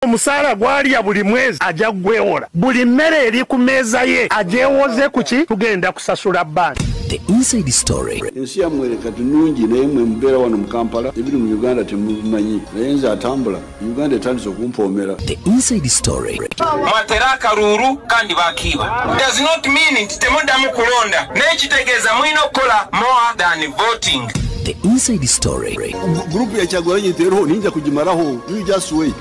Omusaala gwalya buli mwezi ajja gwewola. Buli mmere eri ku meeza ye agyewoze kuki tugenda kusasula bbandi. The inside story. Ensi yammwe kati nnungi naye mmwe mubeera wano mu Kampala ebiri mu Uganda temubimanyi naye nze atambula Uganda etandise okumpoomera. The inside story. Mwatera akalulu kandi bakiiba. Does not mean nti temuddamu kulonda n'ekitegeeza mulina okukola more than voting. The inside story. Group ya Kyagulanyi tero ninja kujimaraho. You just wait.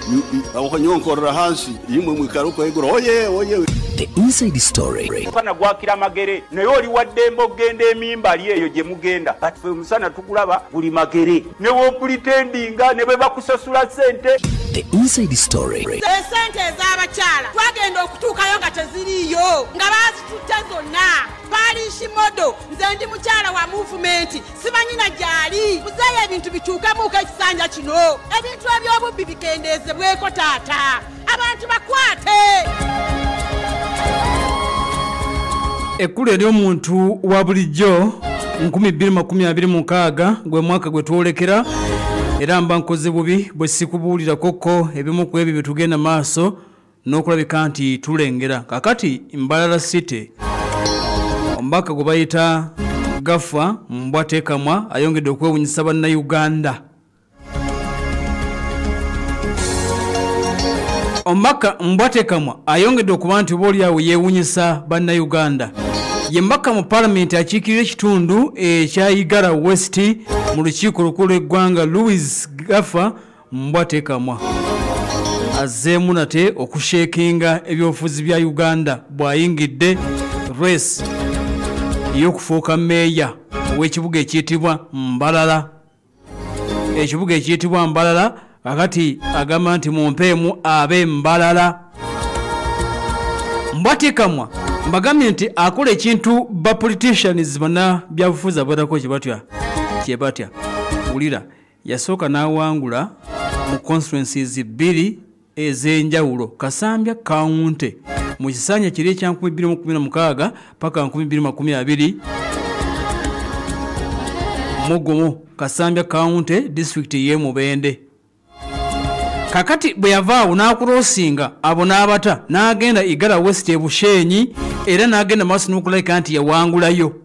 Awakanyonkorera hansi yimwe mwikaruko egoro. Oye. The inside story. Kana gwakira magere naye oli waddembo ogenda emimbali eyo gye mugenda kati fe musana tukulaba buli magere ne wo pretendinga ne bwe bakusasula sente. The inside story. Sente ez'abakyala twagenda okutuukayo nga teziriiyo nga baazitutte zonna palishi modo nze ndi mukyala wa movement simanyina gyali muzeeyo ebintu bituukemuuko ekisanja kino ebintu eby'obubbi bikendeezebweko taata abantu bakwate. Ekkulu ery'omuntu wa bulijjo 2026 gwe mwaka gwe twolekera era mba nkoze bubi bwe sikubuulira koko ebimu ku ebyo bye tugenda maaso n'okulabika nti tulengera. Kakati Mbalala City omubaka gwe bayita Gafa Mbwatekamwa ayongedde okwewunyisa bannayuganda. Omubaka Mbwatekamwa ayongedde okuba nti oboolyawo yeewunyisa bannayuganda. Ye mbaka mu palamenti akiikirira ekitundu ekya Igara West mu lukiiko lukulu lw'eggwanga Louis Gafa Mbwatekamwa azzeemu nate okusheekinga ebyobufuzi bya Uganda bw'ayingidde race y'okufuuka meeya w'ekibuga ekiyitibwa Mbalala. Ekibuga ekiyitibwa Mbalala kakati agamba nti mumpeemu abe Mbalala. Mbwatekamwa mbagambye nti akola ekintu ba politicians bana byabufuzi abatako kyebatya wulira yasooka n'awangula mu constituencies 2 ez'enjawulo Kasambya County mu kisanja kiri ekya 2016 paka 2020 Mugumu Kasambya County district ye Mubende. Kakati bwe yavaawo n'akulosinga abo n'abata n'agenda Igara West ebushenyi era n'agenda maaso n'okulabika nti yawangulayo.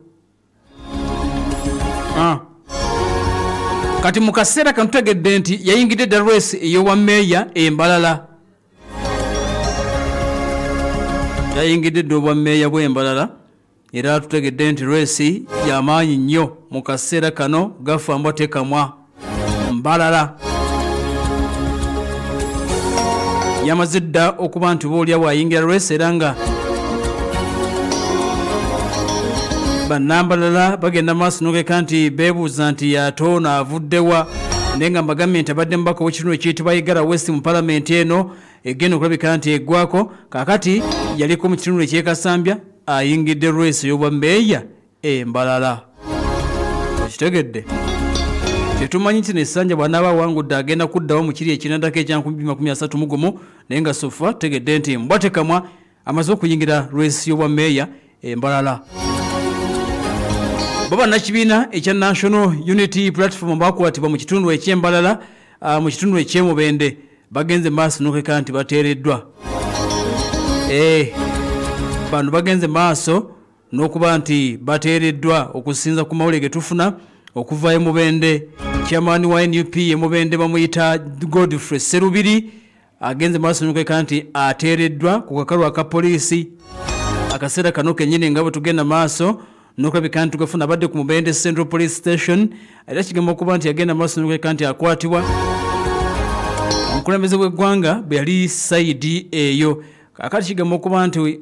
Kati mu kaseera kano tutegedde nti yayingidde dda race ey'obwa meeya Mbalala. Yayingidde dda obwa meeya bw'Embalala era tutegedde nti race y'amaanyi nnyo mu kaseera kano Gafa Mbwatekamwa Mbalala. Yamaze dda okuba nti boolyawo ayingira race era nga bannambalala bagenda maaso n'okeka nti beebuuza nti yatoona avuddewa naye nga mbagambye nti abadde mubaka w'ekitundu ekiyitibwa Igara West mu palamenti eno egenda okulabika nti eggwako kakati yaliko mu kitundu ekyekasambya ayingidde race ey'obwa meeya Mbalala. Okitegedde tetumanyi nti n'essanja bw'anaaba awangudde agenda kuddawo mu kiri ekinadako ekya 2031 naye nga sofa tegedde nti Mbwatekamwa amaze okuyingira race y'obwa meeya Mbalala. Baba nakibiina ekya National Unity Platform bakwatibwa mu kitundu eky'Embalala mu kitundu eky'Emubende bagenze maaso n'okeka nti bateereddwa. Bano bagenze maaso n'okuba nti bateereddwa okusinza ku mawulire ge tufuna okuva Mubende. Chairman wa NUP Mubende bamuyita Godfrey Serubiri agenze maaso n'okeka nti ateereddwa ku kakalu aka poliisi. Akaseera kano kennyini nga bwe tugenda maaso n'okulabika nti tugafuna abadde ku Mubende Central Police Station era kigamba okuba nti agenda maaso n'okeka nti akwatibwa. Omukulembeze w'eggwanga bwe yali sayidi eyo kakati kigamba okuba nti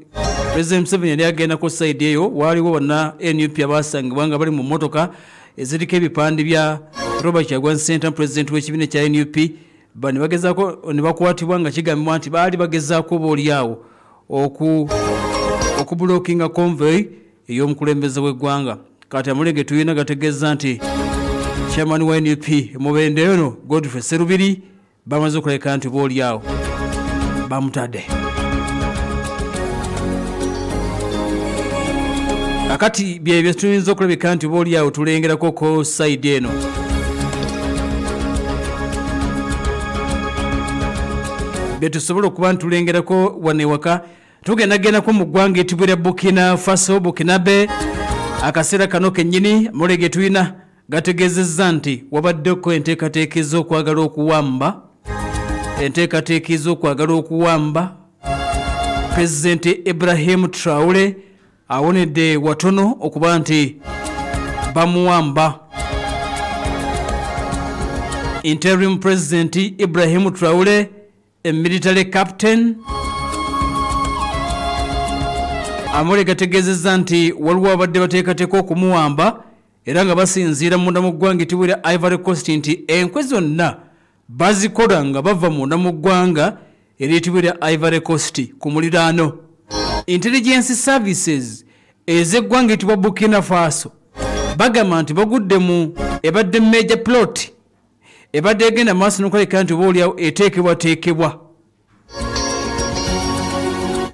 President Museveni yali agendako sayidi eyo waaliwo bonna NUP abaasangibwa nga bali mu mmotoka eziriko ebipande bya Robert Kyagulanyi Ssentamu president w'ekibiina kya NUP bano bagezaako ne bakwatibwa nga kigambibwa nti baali bagezaako boolyawo okubulookinga convoy ey'omukulembeze w'eggwanga. Kati amulege tuyina gategeeza nti chairman wa NUP Mubende ono Godfrey Serubiri bamaze okuleka nti boolyawo bamutadde. Kakati byebyo tuyinza okulabika nti boolyawo tulengerako ko side eno. betusobola okuba ntulengerako wanewaka tugendagendako mu ggwanga etibwera Burkina Faso Burkinabe akaseera kano kennyini mulege tulina gategezezza nti wabaddeko enteekateeka ez'okwagala okuwamba Pulezidenti Ibrahim Traore awonedde watono okuba nti bamuwamba. Interim President Ibrahim Traore, a military captain, amule gategezezza nti waliwo abadde bateekateeka okumuwamba era nga basinziira munda mu ggwanga etibwera Ivory Coast nti enkwe zonna bazikola nga bava munda mu ggwanga eryetibwera Ivory Coast ku muliraano. Intelligence Services ez'eggwanga etibwa Burkina Faso bagamba nti bagudde mu ebadde major plot ebadde egenda maaso n'okulabika nti obaolyawo eteekebwateekebwa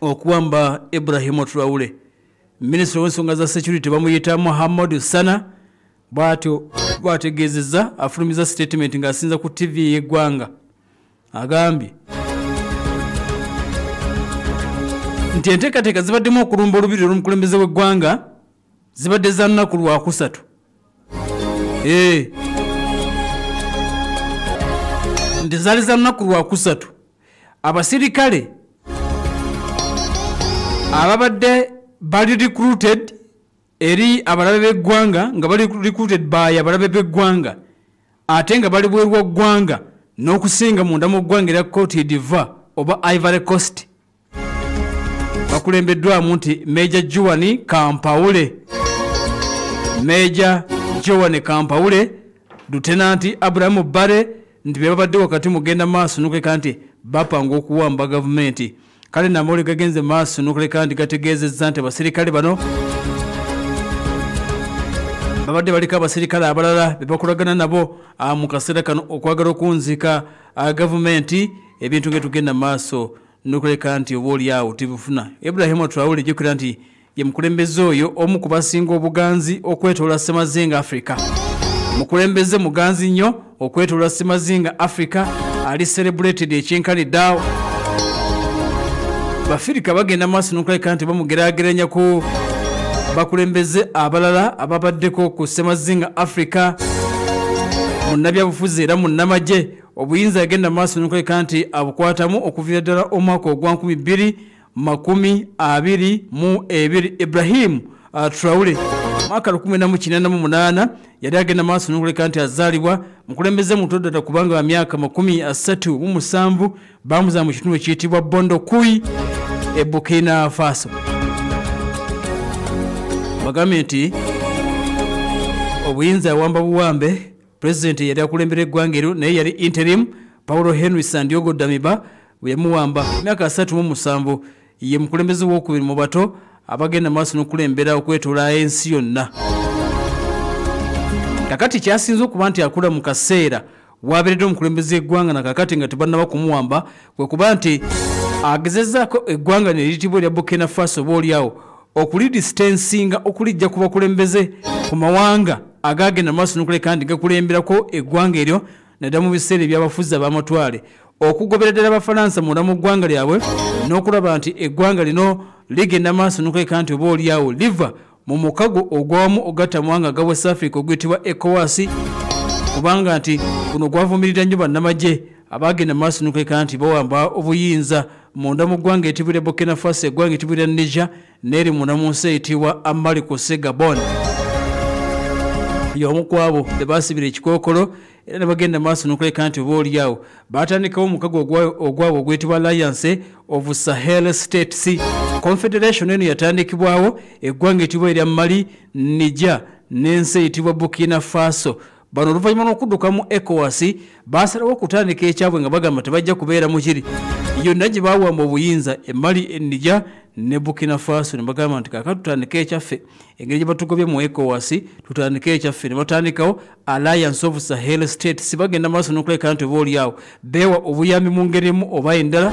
okuwamba Ibrahim Traore. Minisita w'ensonga za security bamuyita Mohamed Sana bwategeezezza afulumiza statement ng'asinza ku TV y'eggwanga agambye nti enteekateeka zibaddemu okulumba olubiri olw'omukulembeze w'eggwanga zibadde za nnaku lwakusatu. Nti zaali za nnaku lwakusatu. Abasirikale ababadde bali recruited eri abalabe b'eggwanga nga bali recruited by abalabe b'eggwanga ate nga bali bweru w'eggwanga n'okusinga munda mu ggwanga erya Cote d'Ivoire oba Ivory Coast bakulembeddwamu nti Major Joan Kampaule, Lieutenant Abraham Bare nti bebabadde wakati mugenda maaso n'okuleka nti bapanga okuwamba gavumenti. Kale namole gagenze maaso n'okuleka nti gategeezezza nti abasirikale bano babadde baliko abasirikale abalala bebakolagana nabo mu kaseera kano okwagala okunzika gavumenti ebintu ngetugenda maaso n'okuleka nti obaolyawo tibufuna. Ibrahim Traore jjukira nti ye mukulembeze oyo omu ku basinga obuganzi okwetoola Ssemazinga Africa. Mukulembeze muganzi nnyo okwetoola Ssemazinga Africa ali celebrated ekyenkalidaawo. Bafirika bagenda maaso n'okuleka nti bamugeraageranya ku bakulembeze abalala ababaddeko ku Ssemazinga Africa munnabyabufuzi era munnamagye obuyinza yagenda maaso n'okuleka nti abukwatamu okuviira ddala omwaka ogwa 2022. Ibrahim Traore mwaka 1988 yali agenda maaso n'okuleka nti azaalibwa mukulembeze muto ddala kubanga wa myaka 37 bamuza mu kitundu ekiyitibwa Bondo Kui e Burkina Faso. Bagambye nti obuyinza yawamba buwambe President yali akulembera eggwanga eryo naye yali interim Paulo Henry Sandiogo Damiba bwe yamuwamba myaka 37 ye mukulembeze w'okubiri mu bato abagenda maaso n'okulembera okwetoola ensi yonna. Kakati kyasinze okuba nti akula mu kaseera wabeeredde omukulembeze eggwanga na kakati nga tebannaba kumuwamba kwe kuba nti agezezzaako eggwanga ne liyitibwa erya Burkina Faso boolyawo okulidistansinga okulijja ku bakulembeze ku mawanga agagenda maaso n'okuleka nti gakulemberako eggwanga eryo naddala mu biseera ebyabafuzi ab'amatwale okugoberera ddala Abafalansa munda mu ggwanga lyabwe n'okulaba nti eggwanga lino ligenda maaso n'okuleka nti obaolyawo liva mu mukago ogwamu ogatamwanga ga West Africa oguyitibwa ECOWAS kubanga nti guno gwavumirira nnyo bannamagye abagenda maaso n'okuleka nti bawamba obuyinza munda mu ggwanga etibwira Burkina Faso eggwanga etibwira Niger n'eri munda mu nsi eyitibwa Mali ku Gabon. Y'omu ku abo tebaasibira ekikookolo era ne bagenda maaso n'okuleka nti obaolyawo baatandikawo omukago ogwabwe ogwetibwa Alliance of Sahel States. Confederation eno yatandikibwawo eggwanga etibwa erya Mali, Niger n'ensi eyitibwa Burkina Faso. Bano oluvannyuma n'okudduka mu ECOWAS baasalawo okutandika ekyabwe nga bagamba tebajja kubeera mu kiri yonna gye baawamba obuyinza Mali, Niger ne Burkina Faso ne bagamba nti kaaka tutandika ekyaffe engeri gye batugobye mu ECOWAS tutandika ekyaffe ne batandikawo Alliance of Sahel States bagenda maaso n'okuleka nti obaolyawo beewa obuyambi mu ngeri emu oba endala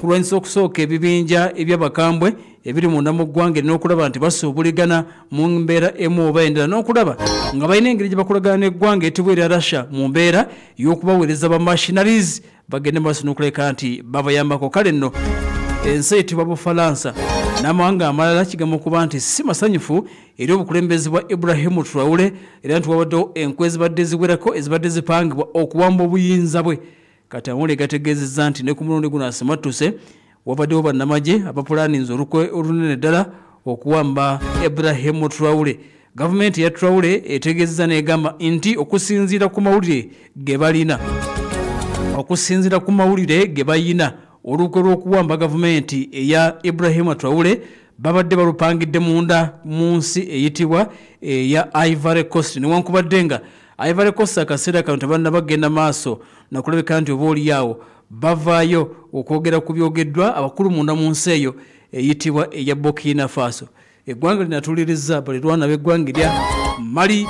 kulwanyisa okusooka ebibinja ebyabakambwe ebiri munda mu ggwanga n'okulaba nti basuubuligana mu mbeera emu oba endala n'okulaba nga balina engeri gye bakolagana n'eggwanga etibwa erya Russia mu mbeera y'okubaweereza ba machineries bagende maaso n'okuleka nti babayambako. Kale nno ensi etibwa Bufalansa n'amawanga amalala kigamba okuba nti si masanyufu eri obukulembeze bwa Ibrahim Traore era nti wabaddewo enkwe ezibadde ziwerako ezibadde zipangibwa okuwamba obuyinza bwe. Kati amawulire gategeezezza nti ne ku mulundi guno asimattuse wabaddewo bannamagye abapulaninze olukwe olunene ddala okuwamba Ibrahim Traore. Gavumenti ya Traore etegeezezza n'egamba nti okusinziira ku mawulire ge balina olukwe lw'okuwamba gavumenti eya Ibrahim Traore babadde balupangidde munda mu nsi eyitibwa eya Ivory Coast. Newankubadde nga Ivory Coast akaseera kano tebanna bagenda maaso nakulabika nti oba oliyaawo bavaayo okwogera ku byogeddwa abakulu munda mu nsi eyo eyitibwa eya Burkina Faso. Eggwanga linatuliriza balirwana b'eggwanga erya Mali,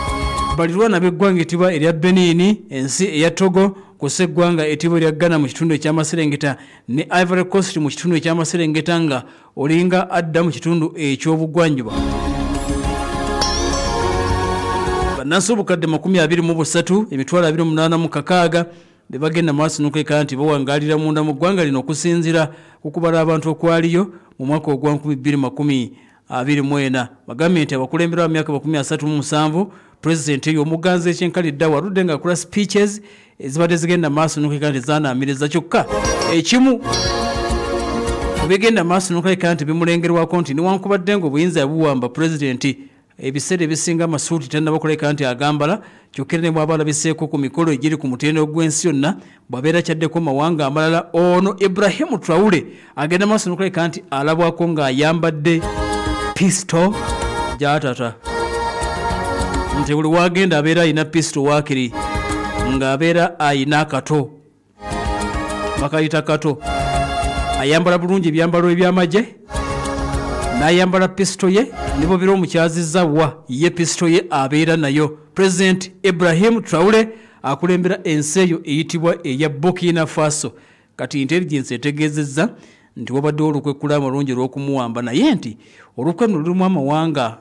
balirwana b'eggwanga etibwa erya Benin, ensi eya Togo, kussa eggwanga etibwa erya Ghana mu kitundu eky'amaserengeta ne Ivory Coast mu kitundu eky'amaserengeta nga olinga adda mu kitundu eky'obugwanjuba. Bannansi obukadde 23 emitwalo 28 be bagenda maaso n'okuleka nti bawangaalira munda mu ggwanga lino okusinziira ku kubala abantu okwaliyo mu mwaka ogwa 2024. Bagambye nti abakulembera b'emyaka 37 President y'omuganzi ekyenkalidde waludde nga akola speeches ezibadde zigenda maaso n'okuleka nti zaanaamiriza kyokka ekimu bigenda maaso n'okuleka nti bimulengerwako nti newankubadde nga obuyinza yabuwamba President ebiseera ebisinga amasuuti tannabakoleka nti agambala kyokka ne bw'aba alabiseeko ku mikolo egiri ku mutendera gw'ensi yonna bw'abeera kyaddeko mawanga amalala. Ono Ibrahim Traore agenda maaso n'okuleka nti alabwako ng'ayambadde pisto gy'atata nti buli wagenda abeera ayina pisto waakiri ng'abeera ayina akato bakayita kato. Ayambala bulungi ebyambalo eby'amagye n'ayambala pisto ye nibo biro omukyazizza wa ye pisto ye abeera nayo. President Ibrahim Traore akulembera ensi eyo eyitibwa eya Burkina Faso. Kati intelligence etegeezezza nti wabaddewo olukwekkula amalungi olw'okumuwamba naye nti olukwe luno lulimu amawanga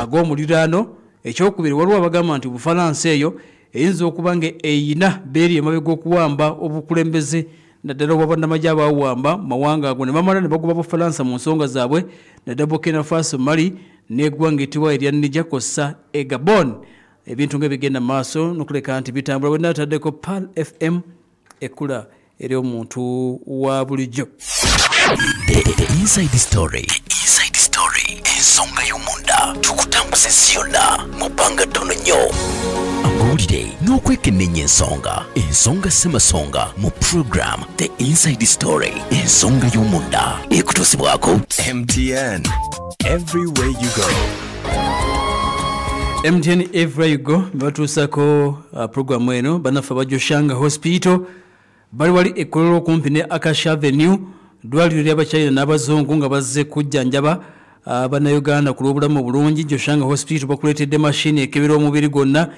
ag'omuliraano. Ekyokubiri waliwo abagamba nti Bufalansa eyo eyinza okuba nga eyina beeri emabega okuwamba obukulembeze naddala obwa bannamagye abawamba mawanga ago ne bamala ne bagoba Bufalansa mu nsonga zaabwe naddala Burkina Faso, Mali n'eggwanga etibwa erya Niger kossa e Gabon. Ebintu ng'ebigenda maaso n'okuleka nti bitambula bwe nataddeko Pal FM ekkula eri omuntu wa bulijjo. The Inside Story. Inside Story. Ensonga y'omunda tukutambuza ensi yonna mu bbanga ttono nnyo. Amawulire n'okwekenneenya ensonga ssemasonga mu program The Inside Story. Ensonga y'omunda ekutuusibwako MTN. Everywhere you go. MTN Everywhere you go batuusako programu eno bannaffe abajoshanga hospital bali wali ekkolero okumpi ne Acacia Avenue ddwaliro ly'abakyayina n'abazungu nga bazze kujjanjaba bannayuganda ku lw'obulamu obulungi. Joshanga hospital bakuleetedde mashini ekebera omubiri gwonna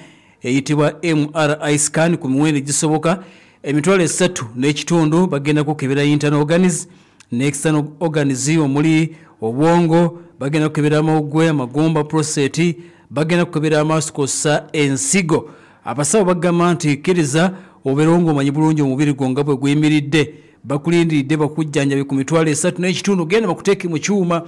eyitibwa MRI scan ku miwendo gisoboka emitwalo 3.5 bagenda kukebera internal organs ne external organs omuli obwongo, bagenda kukebera amawugwe, amagomba, prostate, bagenda kukebera amaaso kossa ensigo. Abasawo bagamba nti kkiriza oberongo omanyi bulungi omubiri gwo nga bwe guyimiridde bakulindiridde bakujjanjabe ku mitwalo 3.5 genda bakuteeke mu kyuma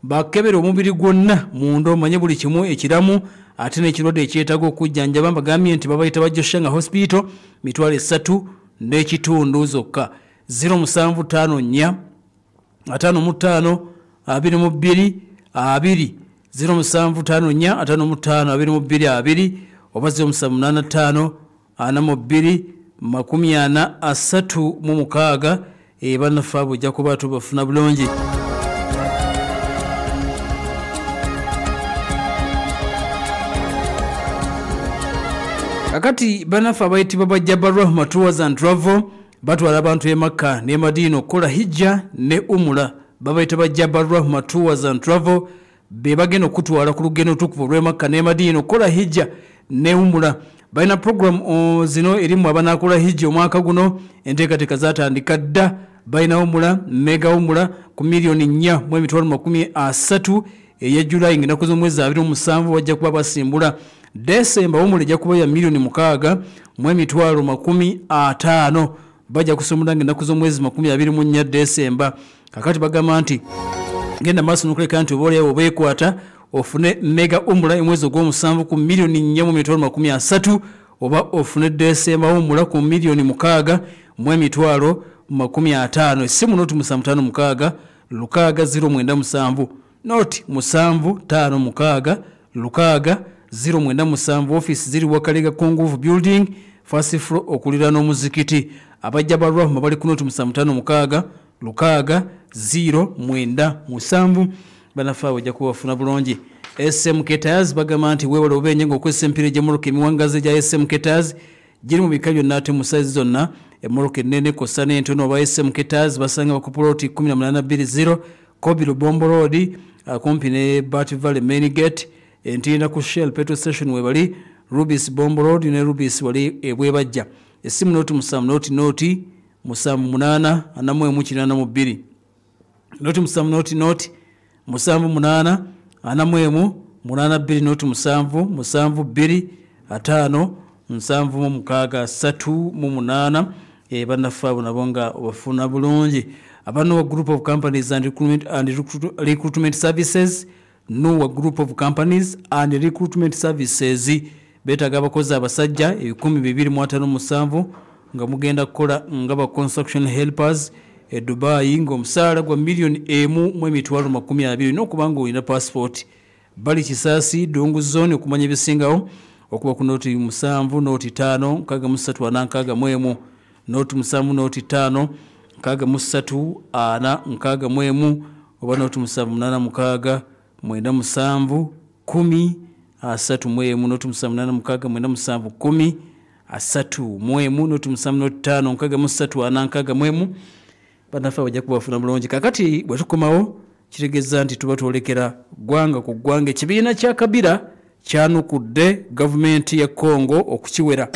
bakebera omubiri gwonna munda omanye buli kimu ekiramu ate n'ekirwadde ekyetaaga okujjanjaba. Bagambye nti babayita Bajoshanga hospital mitwalo 3.5 zokka. 0754 55 22 2 0754 55 22 2 oba 0785 42 46 bannaffe abo ojja kuba tubafuna bulungi. Kakati bannaffe abayitibwa ba Jabal Rahma Tours and Travel batwala abantu e Makka ne Madina okukola hijja ne umura. Babayita ba Jabal Rahma Tours and Travel be bagenda okutwala ku lugendo tukuvu lw'e Makka ne Madina okukola hijja ne umura. Balina program zino erimu abanakola hijja omwaka guno enteekateeka zatandika dda balina wumula mega wumula ku milioni 4.30 eya July ng'ennaku z'omwezi 27 bajja kuba basimbula. December wumula ejja kuba ya milioni 6.50 bajja kusimbula ng'ennaku z'omwezi 24 December. Kakati bagamba nti genda maaso n'okuleka nti obaolyawo beekwata ofune mega wumula omwezi ogw'omusanvu ku milioni 4.30 oba ofune December wumula ku milioni 6.50. Simu noti 756 Lukaga 097 noti 756 Lukaga 097. Office ziri Wakalega Konguvu Building first floor okulira n'omuzikiti. Abajja balwa bali ku noti 756 Lukaga 097 banafa wajja kuwafuna bulungi. SMK Tires bagamba nti weewale obenye ng'okozesa empira gy'emmoloka emiwangazi gya SMK Tires giri mu bika byonna ate mu size zonna. Emmoloka ennene kosa n'entono oba SMK Tires basanga bakupuloti 1820 Kobilo Bombo Road kumpi ne Bat Valley Main Gate. Entina ku Shell Petrol Station webali Rubis Bombo Road ne Rubis wali ebwebajja. Esimu noti 7 noti 78 482 noti 7 noti 78 482 noti 7 2 5 banafabu nabonga wafuna bulungi. Abano group of companies and recruitment services no group of companies and recruitment services betaga abakozi abasajja 1257 nga mugenda kukola ngaba construction helpers Dubai ng'omusaala gwa milioni 1.20 n'okubanga olina passport bali Kisasi Dongu zone okumanya ebisingawo okuba ku noti 7 noti 5 kaga musatu anankaga mwemu noti 7 noti 5 kaga musatu ana nkaga mwemu oba noti 7 8 mukaga mwenda 7 10 asatu mwemu noti 7 8 mukaga mwenda 7 10 asatu mwemu noti 7 noti 5 nkaga musatu ana nkaga mwemu banafa wajja kubafuna bulungi. Kakati bwe tukomawo kitegeza nti tuba twolekera gwanga ku gwange kibiina kya Kabila kyanukudde gavumenti ya Congo okukiwera.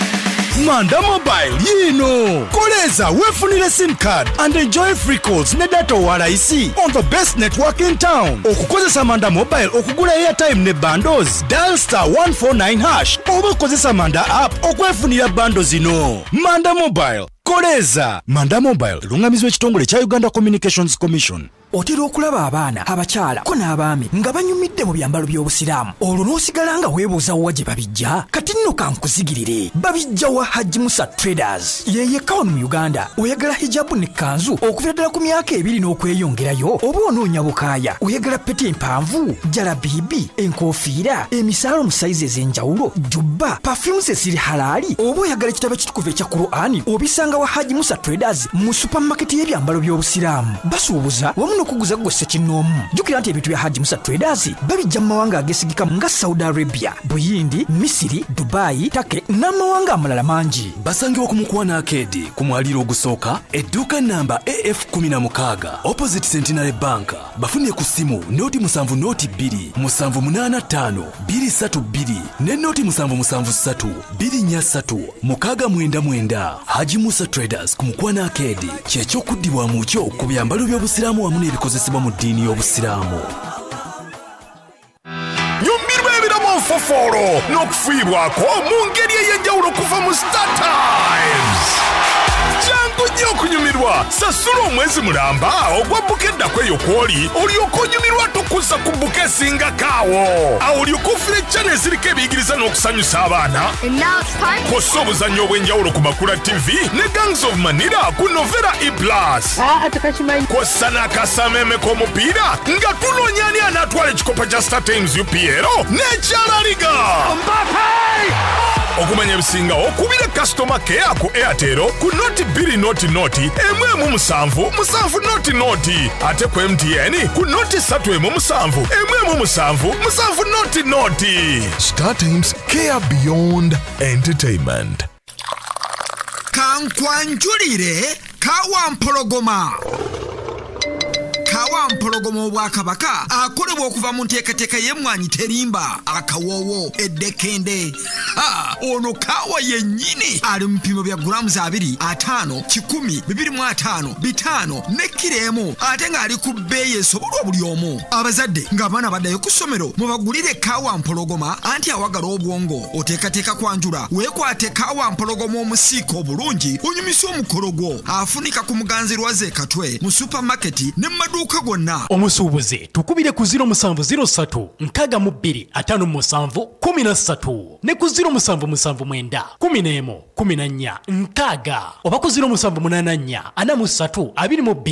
Manda Mobile yino koleza wefunire SIM card and enjoy free calls ne data walaisi on the best network in town. Okukozesa Manda Mobile okugula airtime ne bundles dial *149# oba okozesa Manda app okwefunira bundles zino. Manda Mobile koleza. Manda Mobile lungamizwa ekitongole kya Uganda Communications Commission. Otera okulaba abaana abakyala ko n'abaami nga banyumidde mu byambalo by'obusiraamu olwo n'osigala nga weebuuza wa gye babijja. Kati nno kankuzigirire babijja wa Haji Musa Traders yeyekka wano mu Uganda. Oyagala hijabu ne kanzu okuva ddala ku myaka 2 n'okweyongerayo oba onoonya bukaaya oyagala pete empanvu jalabibi enkofiira emisaalo mu sayizi ez'enjawulo jubba perfumes eziri halaali oba oyagala ekitabo ekitukuvu ekya Qur'ani obisanga wa Haji Musa Traders mu supermarket y'ebyambalo by'obusiraamu. Basuubuza wamu n'okuguza gwesse kinnoomu. Jjukira nti ebintu bya Haji Musa Traders babijja mu mawanga ageesigika nga Saudi Arabia, Buyindi, Misiri, Dubai, Take n'amawanga amalala mangi. Basangiwa ku Mukwana Arcade ku mwaliro ogusooka edduuka namba AF16 opposite Centenary Bank. Bafunye ku simu noti 7 noti 2 785 232 ne noti 773 243 699. Haji Musa Traders ku Mukwana Arcade ky'ekyokuddibwa mu kyo ku byambalo by'obusiraamu wamu n'ebikozesebwa mu ddiini y'obusiraamu. Nyumirwa ebiramu nfofolo n'okufiibwako mu ngeri ey'enjawulo okuva mu Star Times. Jangu nnyo okunyumirwa. Sasula omwezi mulamba ogwa buke eddako eyo kw'oli olyoka onyumirwa tukuza ku buke esingakaawo. Awo olyoka ofuna echannel eziriko ebiyigiriza n'okusanyusa abaana. Kw'ossa obuzannyo obw'enjawulo ku Makula TV ne Gangs of Manila ku Novera E+. Kw'ossa n'akasameme k'omupiira nga tunoonya ani anaatwala ekikopo kya Star Times UPL n'ekyalaliga. Okumanya ebisingawo kubira customer care ku Airtel ku noti 2 noti 1.7 noti ate ku MTN ku noti 3.7 noti. Star Times, care beyond entertainment. Kankwanjulire kawampologoma. Kawa kaawa mpologoma obwakabaka akolebwa okuva mu nteekateeka y'emmwanyi terimba akawoowo eddekende ono kaawa yennyini ali mu mpimo bya gulamuzi 2 5 10 25 5 ne kilo emu ate ng'ali ku bbeeyi esobolwa buli omu. Abazadde ng'abaana baddayo ku ssomero mubagulire kaawa mpologoma anti awagala obwongo oteekateeka kwanjula weekwate kaawa mpologoma omusiika obulungi onyumisa omukolo gwo afunika ku muganzirwaze katwe mu supamaketi ne mu maduuka gonna. Omusuubuzi tukubire ku 0703 62 57 13 ne ku 0779 11 14 6 oba ku 0784 43 22